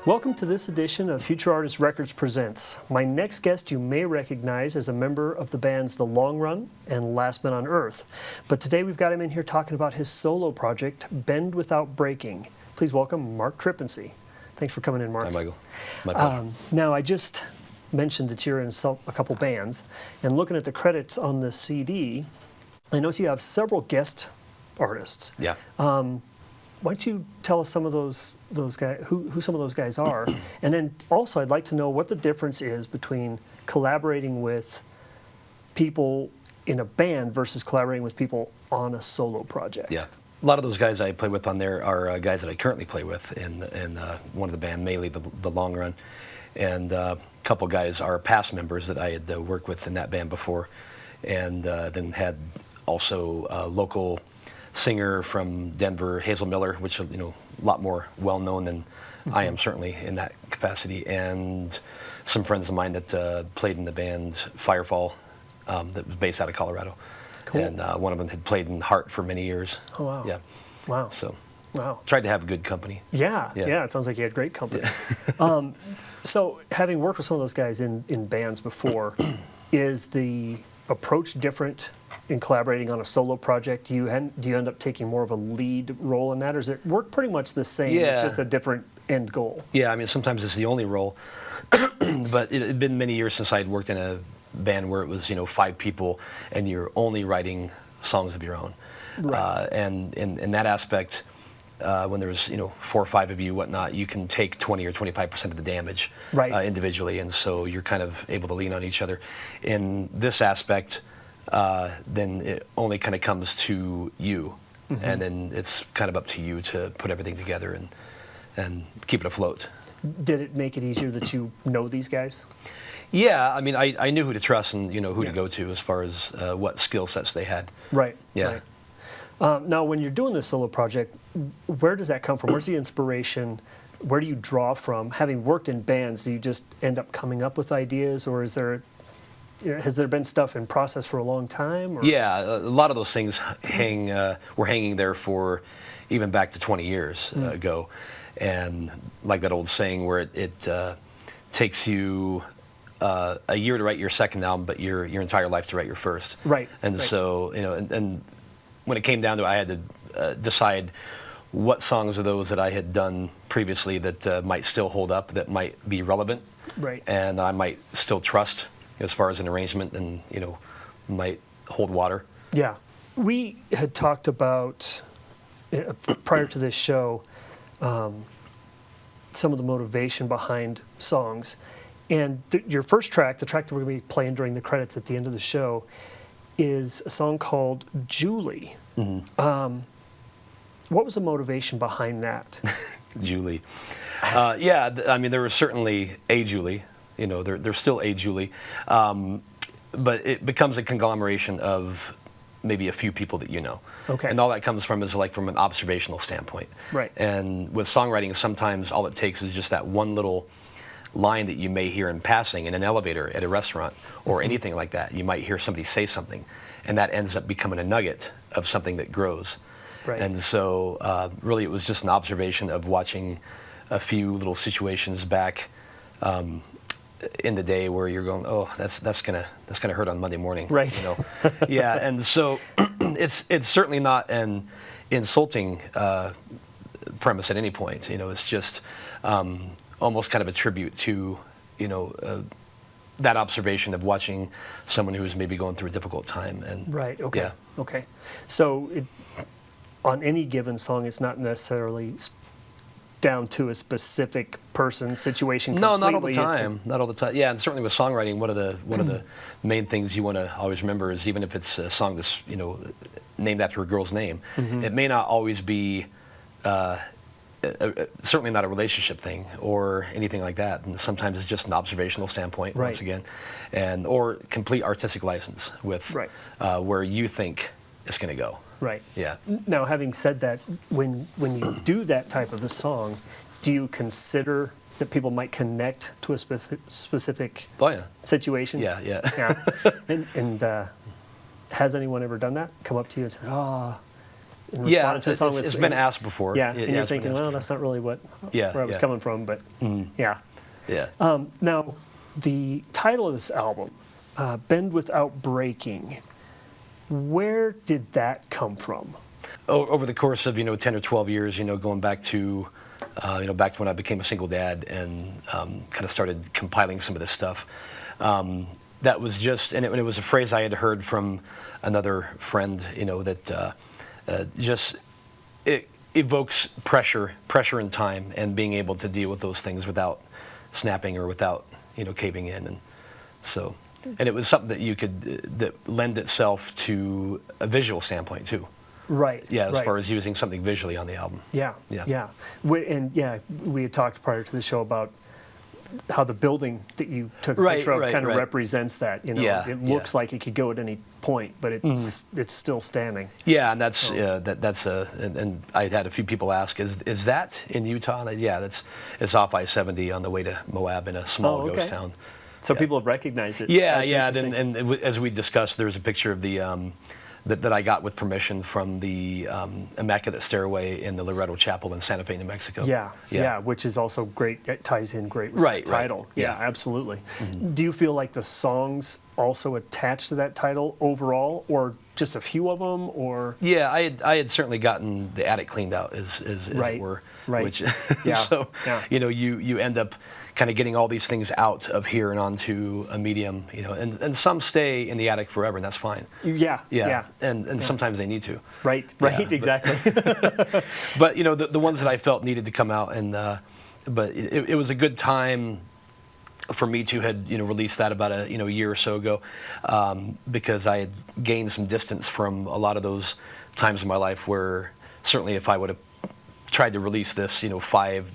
Welcome to this edition of Futurartist Records Presents. My next guest you may recognize as a member of the bands The Long Run and Last Men on Earth. But today we've got him in here talking about his solo project, Bend Without Breaking. Please welcome Mark Trippensee. Thanks for coming in, Mark. Hi, Michael. My pleasure. Now, I just mentioned that you're in a couple bands, and looking at the credits on the CD, I notice you have several guest artists. Yeah. Why don't you tell us some of those guys, who some of those guys are, and then also I'd like to know what the difference is between collaborating with people in a band versus collaborating with people on a solo project. Yeah. A lot of those guys I play with on there are guys that I currently play with in one of the band, mainly the Long Run, and a couple guys are past members that I had worked with in that band before, and then had also a local singer from Denver, Hazel Miller, which is a lot more well known than I am, certainly in that capacity, and some friends of mine that played in the band Firefall, that was based out of Colorado. Cool. And one of them had played in Heart for many years. Oh, wow. Yeah. Wow. So, wow. tried to have good company. Yeah. It sounds like you had great company. Yeah. So, having worked with some of those guys in bands before, is the approach different in collaborating on a solo project? Do you end up taking more of a lead role in that, or does it work pretty much the same? Yeah. It's just a different end goal. Yeah, I mean, sometimes it's the only role, but it had been many years since I'd worked in a band where it was 5 people and you're only writing songs of your own. Right. And in that aspect, when there's 4 or 5 of you, whatnot, you can take 20 or 25% of the damage, right, individually, and so you're kind of able to lean on each other. In this aspect, then it only kind of comes to you, and then it's kind of up to you to put everything together and keep it afloat. Did it make it easier that you know these guys? Yeah, I mean, I knew who to trust and who to go to as far as what skill sets they had. Right. Yeah. Right. Now, when you're doing this solo project, where does that come from? Where's the inspiration? Where do you draw from? Having worked in bands, do you just end up coming up with ideas, or has there been stuff in process for a long time? Or? Yeah, a lot of those things were hanging there for even back to 20 years ago, and like that old saying where it takes you a year to write your second album, but your entire life to write your first. Right. And right. so and when it came down to it, I had to decide what songs of those that I had done previously that might still hold up, that might be relevant, right, and I might still trust as far as an arrangement, and might hold water. Yeah, we had talked about prior to this show some of the motivation behind songs, and your first track, the track that we're going to be playing during the credits at the end of the show, is a song called Julie. Mm-hmm. What was the motivation behind that? Julie. Yeah, I mean, there was certainly a Julie. There's still a Julie. But it becomes a conglomeration of maybe a few people that you know. Okay. And all that comes from is like from an observational standpoint. Right. And with songwriting, sometimes all it takes is just that one little line that you may hear in passing in an elevator at a restaurant or anything like that. You might hear somebody say something, and that ends up becoming a nugget of something that grows. Right. And so really it was just an observation of watching a few little situations back in the day where you're going, oh, that's gonna hurt on Monday morning. Right. Yeah, and so it's certainly not an insulting premise at any point. It's just almost kind of a tribute to that observation of watching someone who's maybe going through a difficult time. And right. Okay. Yeah. Okay. So on any given song, it's not necessarily down to a specific person, situation. No, completely. not all the time. Not all the time. Yeah, and certainly with songwriting, one of the main things you want to always remember is even if it's a song that's named after a girl's name, it may not always be. Certainly not a relationship thing or anything like that. And sometimes it's just an observational standpoint, right, once again, or complete artistic license with right, where you think it's going to go. Right. Yeah. Now, having said that, when you do that type of a song, do you consider that people might connect to a specific Oh, yeah. situation? Yeah, yeah. Yeah. And Has anyone ever done that? Come up to you and said, "Oh," and Yeah, responded to a song it's been asked before. Yeah, and you're it's been thinking, asked well, before. that's not really where I was yeah. coming from, but yeah. Yeah. Now, the title of this album, "Bend Without Breaking," where did that come from? Over the course of 10 or 12 years, going back to back to when I became a single dad and kind of started compiling some of this stuff. That was just, and it was a phrase I had heard from another friend, that just it evokes pressure in time, and being able to deal with those things without snapping or without caving in, and so. And it was something that that lend itself to a visual standpoint too. Right. Yeah, as right. far as using something visually on the album. Yeah. Yeah. We had talked prior to the show about how the building that you took a Right, picture of right, kind of right. represents that. Yeah, It looks like it could go at any point, but it's still standing. Yeah, and that's and I had a few people ask, is that in Utah? And it's off I-70 on the way to Moab in a small ghost town. So people have recognized it. Yeah, That's and as we discussed, there's a picture of the that I got with permission from the Immaculate Stairway in the Loretto Chapel in Santa Fe, New Mexico. Yeah, which is also great. It ties in great with the title. Right. Yeah, absolutely. Do you feel like the songs also attach to that title overall, or just a few of them, or? Yeah, I had certainly gotten the attic cleaned out, as it were. Right. Which, Yeah. so Yeah. you end up kind of getting all these things out of here and onto a medium, and some stay in the attic forever, and that's fine. Yeah. And sometimes they need to. Right. Exactly. But the ones that I felt needed to come out, and but it was a good time for me to had released that about a year or so ago, because I had gained some distance from a lot of those times in my life where certainly if I would have tried to release this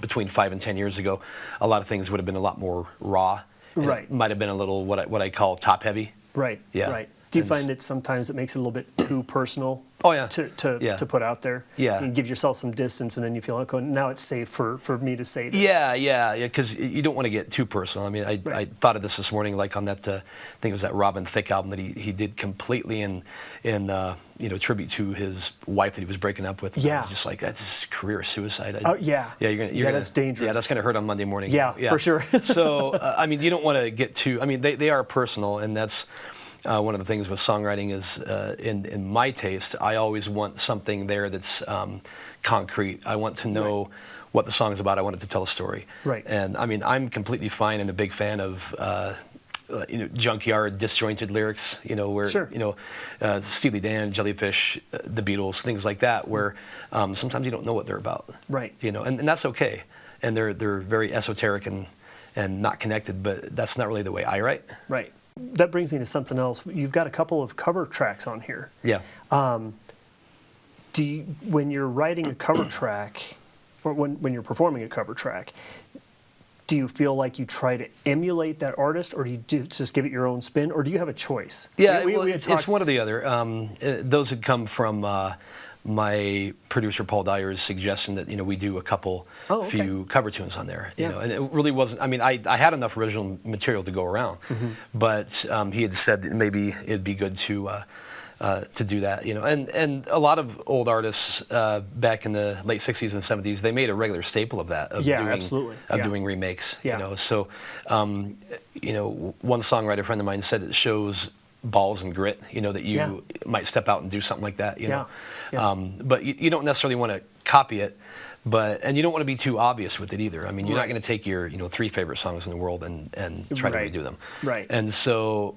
between 5 and 10 years ago, a lot of things would have been a lot more raw. Right. It might have been a little what I call top heavy. Right. Yeah. Right. Do you find that sometimes it makes it a little bit too personal? Oh, yeah. To put out there. Yeah. You give yourself some distance, and then you feel like, oh, now it's safe for me to say this. Yeah. Because you don't want to get too personal. I mean, I thought of this morning, like on that, I think it was that Robin Thicke album that he did completely in tribute to his wife that he was breaking up with. Yeah. I was just like, that's career suicide. Oh, yeah. Yeah, you're gonna, that's dangerous. Yeah, that's gonna hurt on Monday morning. Yeah, for sure. So, I mean, you don't want to get too. I mean, they are personal, and that's. One of the things with songwriting is, in my taste, I always want something there that's concrete. I want to know what the song's about. I want it to tell a story. Right. And I mean, I'm completely fine and a big fan of junkyard, disjointed lyrics. Where Sure. Steely Dan, Jellyfish, the Beatles, things like that, where sometimes you don't know what they're about. Right. And that's okay. And they're very esoteric and not connected. But that's not really the way I write. Right. That brings me to something else. You've got a couple of cover tracks on here. Yeah. When you're writing a cover track, or when you're performing a cover track, do you feel like you try to emulate that artist, or do you just give it your own spin, or do you have a choice? Yeah, it's one or the other. Those had come from my producer Paul Dyer's suggestion that we do a few cover tunes on there. And it really wasn't. I mean, I had enough original material to go around, but he had said that maybe it'd be good to do that. And a lot of old artists back in the late '60s and '70s, they made a regular staple of that. Doing remakes. So one songwriter friend of mine said it shows balls and grit, that you might step out and do something like that, But you don't necessarily want to copy it, and you don't want to be too obvious with it either. I mean, you're not going to take your 3 favorite songs in the world and try to redo them. Right. And so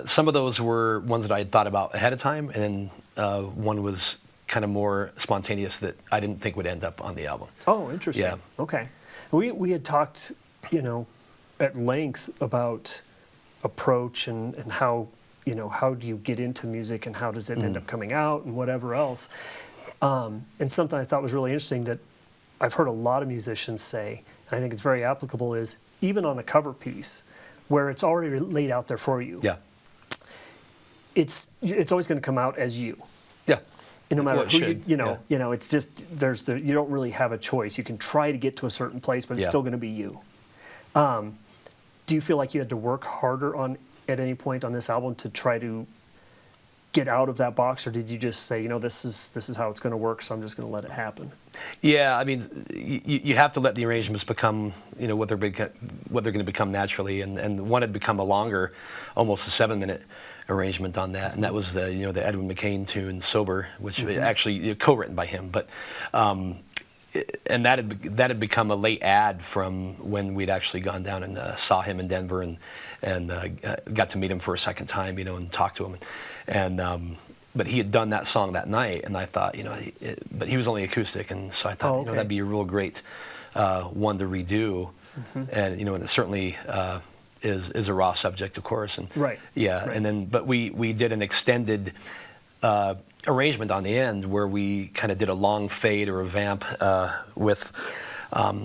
some of those were ones that I had thought about ahead of time, and one was kind of more spontaneous that I didn't think would end up on the album. Oh, interesting. Yeah. Okay. We had talked, at length about approach and how how do you get into music and how does it end up coming out and whatever else. And something I thought was really interesting that I've heard a lot of musicians say, and I think it's very applicable, is even on a cover piece where it's already laid out there for you. Yeah. It's always going to come out as you. Yeah. And no matter Well, who it's just you don't really have a choice. You can try to get to a certain place, but it's still going to be you. Do you feel like you had to work harder at any point on this album to try to get out of that box, or did you just say, this is how it's going to work, so I'm just going to let it happen? Yeah, I mean, you have to let the arrangements become, what they're going to become naturally, and one had become a longer, almost a 7-minute arrangement on that, and that was the the Edwin McCain tune "Sober," which actually co-written by him, but. And that had become a late ad from when we'd actually gone down and saw him in Denver and got to meet him for a second time, and talk to him, but he had done that song that night, and I thought, but he was only acoustic, and so I thought, that'd be a real great one to redo, and and it certainly is a raw subject, of course, and right, and then but we did an extended. Arrangement on the end where we kind of did a long fade or a vamp with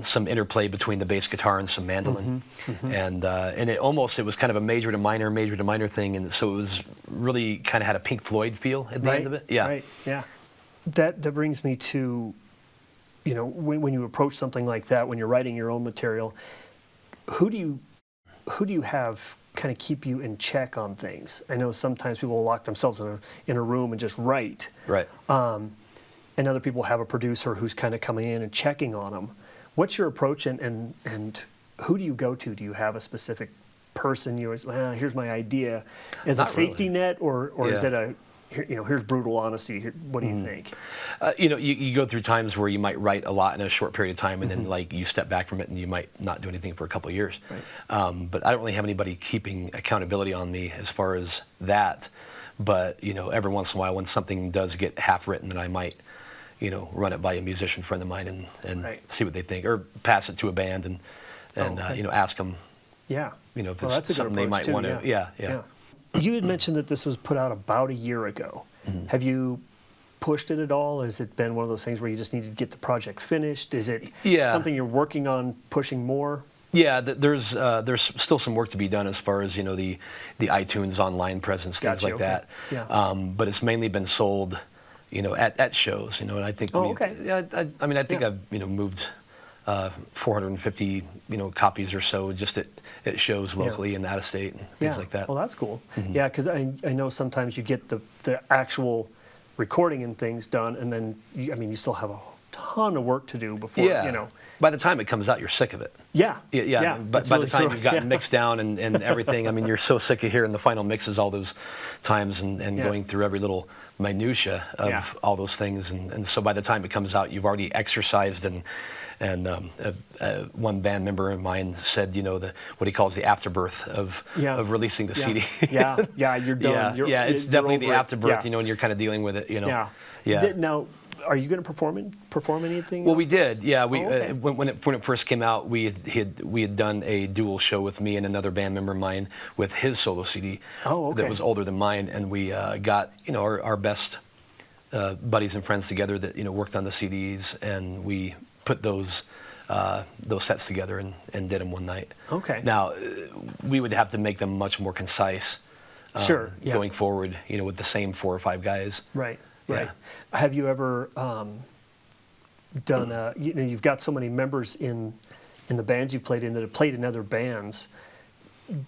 some interplay between the bass guitar and some mandolin, and it was kind of a major to minor thing, and so it was really kind of had a Pink Floyd feel at the end of it. Yeah, right, yeah. That brings me to, when you approach something like that, when you're writing your own material, who do you have kind of keep you in check on things? I know sometimes people will lock themselves in a room and just write. Right. And other people have a producer who's kind of coming in and checking on them. What's your approach, and who do you go to? Do you have a specific person? Here's my idea, as a safety net, or is it a here's brutal honesty. What do you think? You go through times where you might write a lot in a short period of time, and then you step back from it, and you might not do anything for a couple of years. Right. But I don't really have anybody keeping accountability on me as far as that. But every once in a while, when something does get half written, then I might run it by a musician friend of mine and see what they think, or pass it to a band and ask them. Yeah. If it's something they might want to. Yeah. You had mentioned that this was put out about a year ago. Have you pushed it at all? Has it been one of those things where you just needed to get the project finished? Is it something you're working on pushing more? Yeah, there's still some work to be done as far as the iTunes online presence, things like that. Yeah. But it's mainly been sold, at shows. And I think I think I've moved 450 copies or so just at shows locally and out of state and things like that. Well, that's cool. Yeah, because I know sometimes you get the actual recording and things done, and then you still have a ton of work to do before By the time it comes out, you're sick of it. Yeah. But by the time you've gotten mixed down and everything, you're so sick of hearing the final mixes all those times and going through every little minutia of all those things, and so by the time it comes out, you've already exercised and one band member of mine said, what he calls the afterbirth of releasing the CD. You're done. It's definitely the afterbirth, it. and you're kind of dealing with it, Yeah. Now, are you going to perform anything? Well, we did. Yeah, when it first came out, we had done a dual show with me and another band member of mine with his solo CD that was older than mine, and we got our best buddies and friends together that worked on the CDs, and we put those sets together and did them one night. Okay. Now, we would have to make them much more concise. Going forward, with the same 4 or 5 guys. Right. Have you ever done? You've got so many members in the bands you've played in that have played in other bands.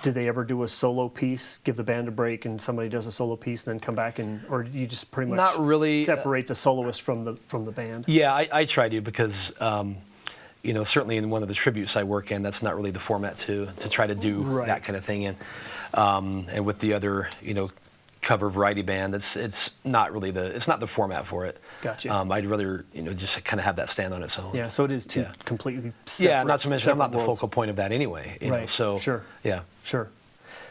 Do they ever do a solo piece, give the band a break, and somebody does a solo piece, and then come back, or do you just pretty much not really separate the soloist from the band? Yeah, I try to, because certainly in one of the tributes I work in, that's not really the format to try to do that kind of thing in. And with the other cover variety band, it's not really the format for it. Gotcha. I'd rather just kind of have that stand on its own. Yeah, so it is two completely separate. Yeah, not to mention I'm not the worlds. focal point of that anyway. So sure. Yeah. Sure.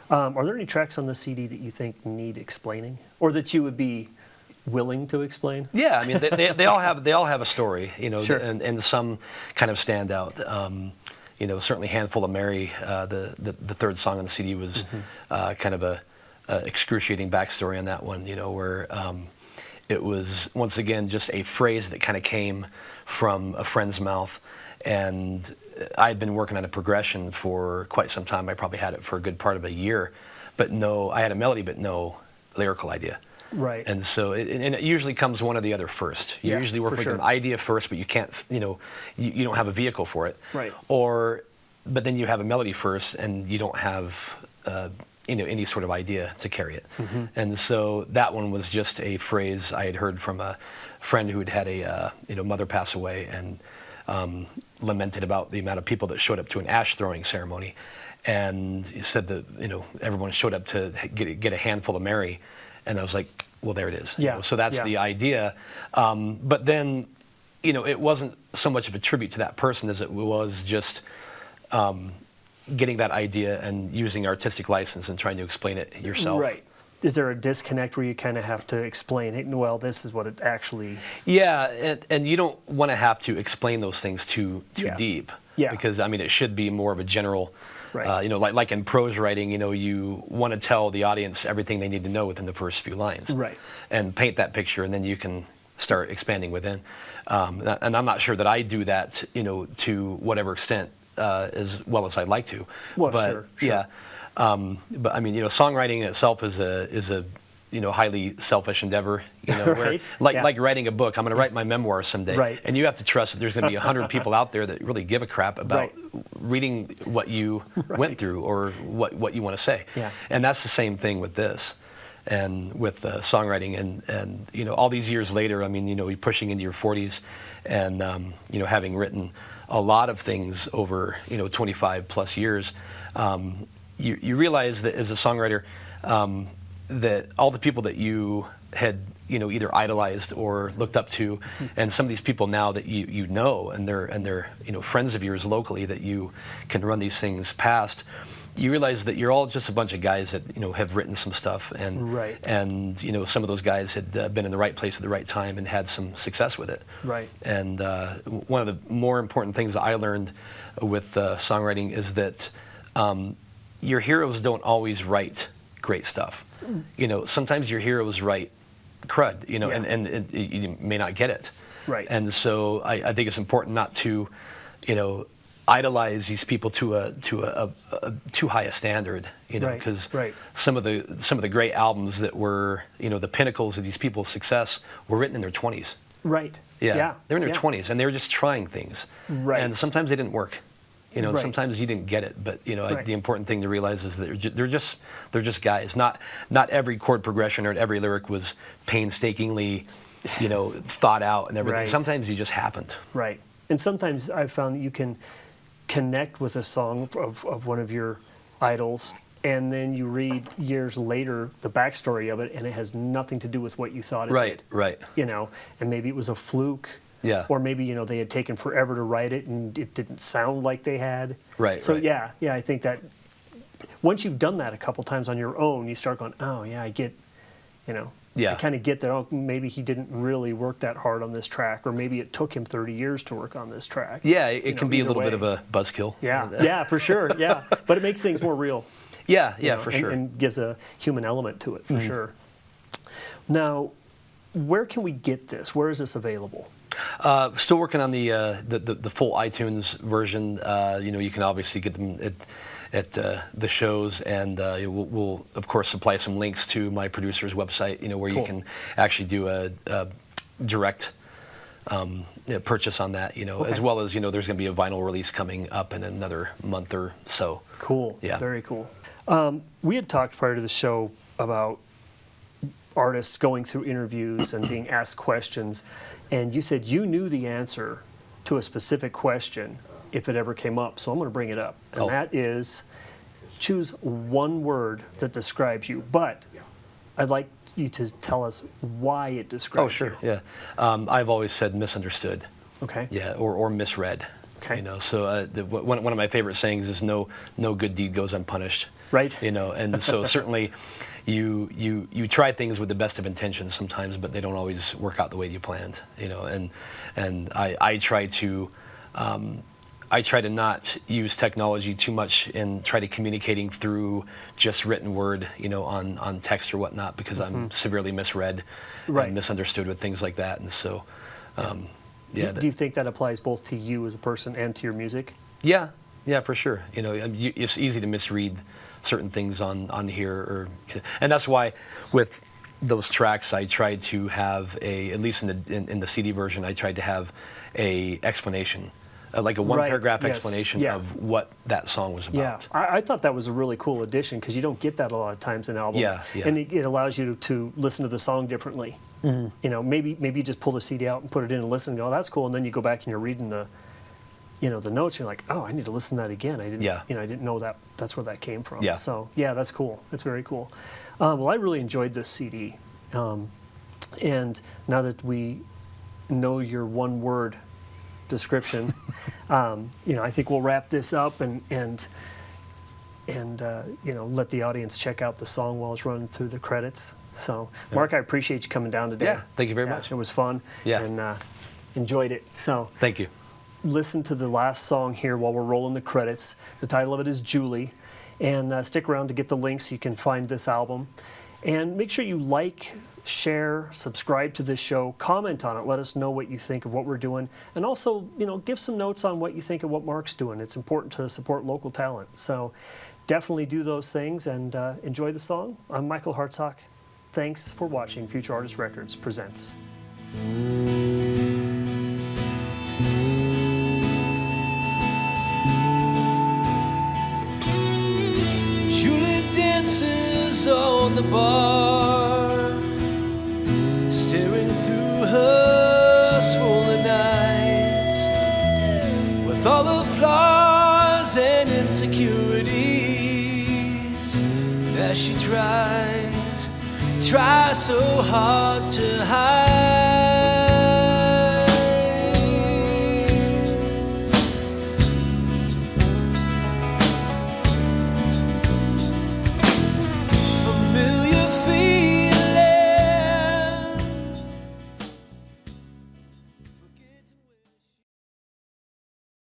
Are there any tracks on the CD that you think need explaining, or that you would be willing to explain? Yeah, they all have a story, Sure. and some kind of stand out. Certainly "Handful of Mary," the third song on the CD was kind of a excruciating backstory on that one, where it was once again just a phrase that kind of came from a friend's mouth, and I'd been working on a progression for quite some time. I probably had it for a good part of a year, but I had a melody but no lyrical idea. Right. And so it usually comes one or the other first. You usually work with an idea first, but you can't, you don't have a vehicle for it. Right. But then you have a melody first, and you don't have any sort of idea to carry it. And so that one was just a phrase I had heard from a friend who had a mother pass away, and lamented about the amount of people that showed up to an ash throwing ceremony, and he said that everyone showed up to get a handful of Mary, and I was like, well, there it is. Yeah. So that's the idea. But then, it wasn't so much of a tribute to that person as it was just getting that idea and using artistic license and trying to explain it yourself. Right. Is there a disconnect where you kind of have to explain, hey, well, this is what it actually... Yeah, and you don't want to have to explain those things too deep. Yeah. Because, it should be more of a general... Right. Like in prose writing, you want to tell the audience everything they need to know within the first few lines. Right. And paint that picture, and then you can start expanding within. And I'm not sure that I do that, to whatever extent as well as I'd like to. Well, but, sure. Yeah. But songwriting in itself is a highly selfish endeavor. Right. Like writing a book. I'm going to write my memoir someday. Right. And you have to trust that there's going to be 100 people out there that really give a crap about reading what you went through or what you want to say. Yeah. And that's the same thing with this. And with songwriting, and all these years later, you're pushing into your 40s, and having written a lot of things over 25 plus years, you realize that as a songwriter, that all the people that you had either idolized or looked up to, and some of these people now that you know, and they're friends of yours locally that you can run these things past. You realize that you're all just a bunch of guys that have written some stuff, and and some of those guys had been in the right place at the right time and had some success with it. Right. And one of the more important things that I learned with songwriting is that your heroes don't always write great stuff. Sometimes your heroes write crud. And you may not get it. Right. And so I think it's important not to idolize these people to a too high a standard, because some of the great albums that were the pinnacles of these people's success were written in their 20s. Right. Yeah. They were in their 20s, and they were just trying things. Right. And sometimes they didn't work. Sometimes you didn't get it, but the important thing to realize is that they're just guys. Not every chord progression or every lyric was painstakingly thought out and everything. Right. Sometimes you just happened. Right. And sometimes I've found that you can connect with a song of one of your idols, and then you read years later the backstory of it, and it has nothing to do with what you thought it did. Right. And maybe it was a fluke. Yeah. Or maybe they had taken forever to write it, and it didn't sound like they had. Right. So right. yeah, I think that once you've done that a couple times on your own, you start going, oh yeah, I get, Yeah. I kind of get that. Oh, maybe he didn't really work that hard on this track, or maybe it took him 30 years to work on this track. Yeah, it can be a little bit of a buzzkill. Yeah, for sure. Yeah, but it makes things more real. Yeah, for sure. And gives a human element to it, for sure. Now, where can we get this? Where is this available? Still working on the full iTunes version. You can obviously get them at the shows, and we'll of course supply some links to my producer's website. Where Cool. you can actually do a direct purchase on that. Okay. As well as there's going to be a vinyl release coming up in another month or so. Cool. Yeah. Very cool. We had talked prior to the show about artists going through interviews and being asked questions, and you said you knew the answer to a specific question if it ever came up. So I'm going to bring it up, and that is, choose one word that describes you, but I'd like you to tell us why it describes you. Oh, sure. Yeah. I've always said misunderstood. Okay. Yeah, or misread. Okay. So one of my favorite sayings is no good deed goes unpunished. Right. And so certainly you try things with the best of intentions sometimes, but they don't always work out the way you planned. And I try to not use technology too much and try to communicating through just written word, on text or whatnot, because I'm severely misread and misunderstood with things like that. And so, do you think that applies both to you as a person and to your music? Yeah, for sure. It's easy to misread certain things on here, and that's why with those tracks I tried to have at least in the CD version, I tried to have a explanation like a Right, one-paragraph yes, explanation yeah. of what that song was Yeah, about. I thought that was a really cool addition because you don't get that a lot of times in albums. Yeah, yeah. And it allows you to listen to the song differently. You know, maybe you just pull the CD out and put it in and listen and go, oh, that's cool. And then you go back and you're reading the, you know, the notes. You're like, oh, I need to listen to that again. I didn't, Yeah. you know, I didn't know that's where that came from. Yeah. So yeah, that's cool. That's very cool. Well, I really enjoyed this CD. And now that we know your one-word description, you know, I think we'll wrap this up and you know, let the audience check out the song while it's running through the credits. So, Mark, I appreciate you coming down today. Yeah, thank you very much. It was fun. Yeah. And enjoyed it. So, Thank you. listen to the last song here while we're rolling the credits. The title of it is Julie. And stick around to get the links so you can find this album. And make sure you like, share, subscribe to this show, comment on it, let us know what you think of what we're doing, and also, you know, give some notes on what you think of what Mark's doing. It's important to support local talent. So definitely do those things and enjoy the song. I'm Michael Hartsock. Thanks for watching Future Artist Records Presents. Julie dances on the bar, staring through her swollen eyes, with all the flaws and insecurities. As she tries so hard to hide.